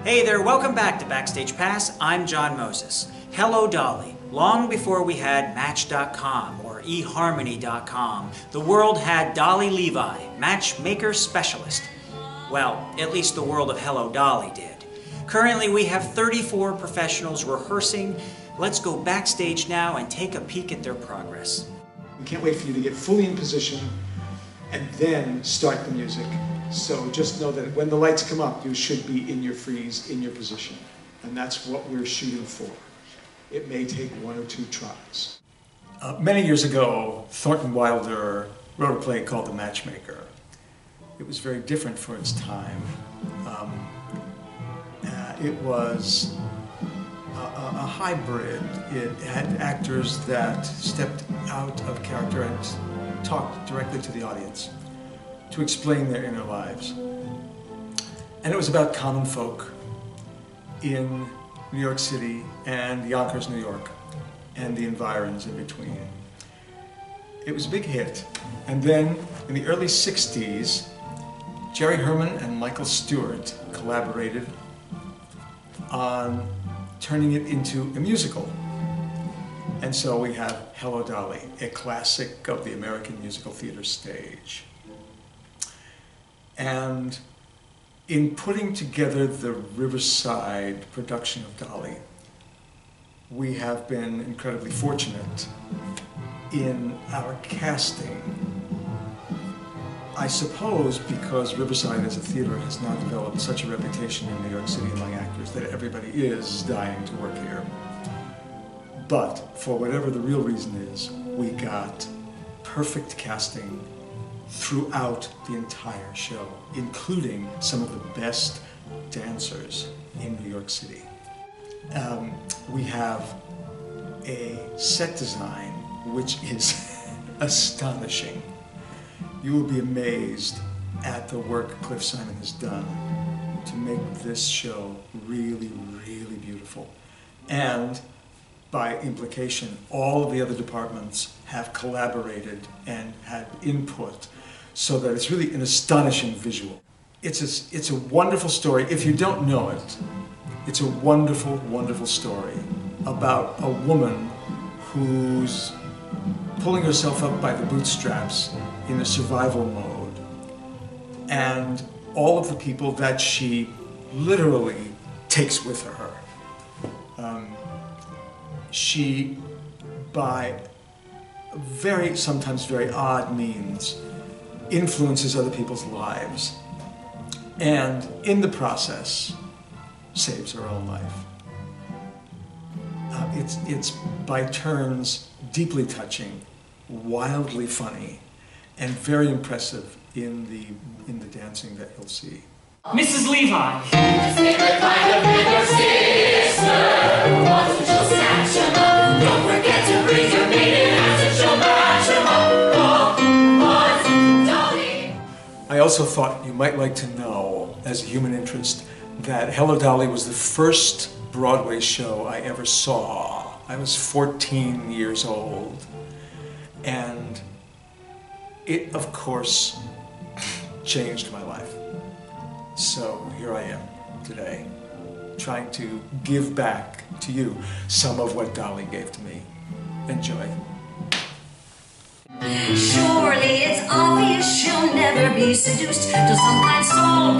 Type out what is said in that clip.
Hey there, welcome back to Backstage Pass. I'm John Moses. Hello, Dolly. Long before we had Match.com or eHarmony.com, the world had Dolly Levi, matchmaker specialist. Well, at least the world of Hello Dolly did. Currently, we have 34 professionals rehearsing. Let's go backstage now and take a peek at their progress. We can't wait for you to get fully in position and then start the music. So just know that when the lights come up, you should be in your freeze, in your position. And that's what we're shooting for. It may take one or two tries. Many years ago, Thornton Wilder wrote a play called The Matchmaker. It was very different for its time. It was a hybrid. It had actors that stepped out of character and talked directly to the audience to explain their inner lives. And it was about common folk in New York City and Yonkers, New York, and the environs in between. It was a big hit. And then in the early 60s, Jerry Herman and Michael Stewart collaborated on turning it into a musical. And so we have Hello Dolly, a classic of the American musical theater stage. And in putting together the Riverside production of Dolly, we have been incredibly fortunate in our casting. I suppose because Riverside as a theater has now developed such a reputation in New York City among actors that everybody is dying to work here. But for whatever the real reason is, we got perfect casting throughout the entire show, including some of the best dancers in New York City. We have a set design which is astonishing. You will be amazed at the work Cliff Simon has done to make this show really, really beautiful. And by implication, all of the other departments have collaborated and had input so that it's really an astonishing visual. It's a wonderful story. If you don't know it, it's a wonderful, wonderful story about a woman who's pulling herself up by the bootstraps in a survival mode, and all of the people that she literally takes with her. She, by sometimes very odd means, influences other people's lives, and in the process, saves her own life. It's by turns deeply touching, wildly funny, and very impressive in the dancing that you'll see. Mrs. Levi. His favorite kind of bigger sister wasn't just snatch him up. Don't forget to bring your maiden ass and she'll match him up. Oh, Dolly. I also thought you might like to know, as a human interest, that Hello Dolly was the first Broadway show I ever saw. I was 14 years old, and it, of course, changed my life. So here I am today, trying to give back to you some of what Dolly gave to me. Enjoy. Surely it's obvious she'll never be seduced till some kind soul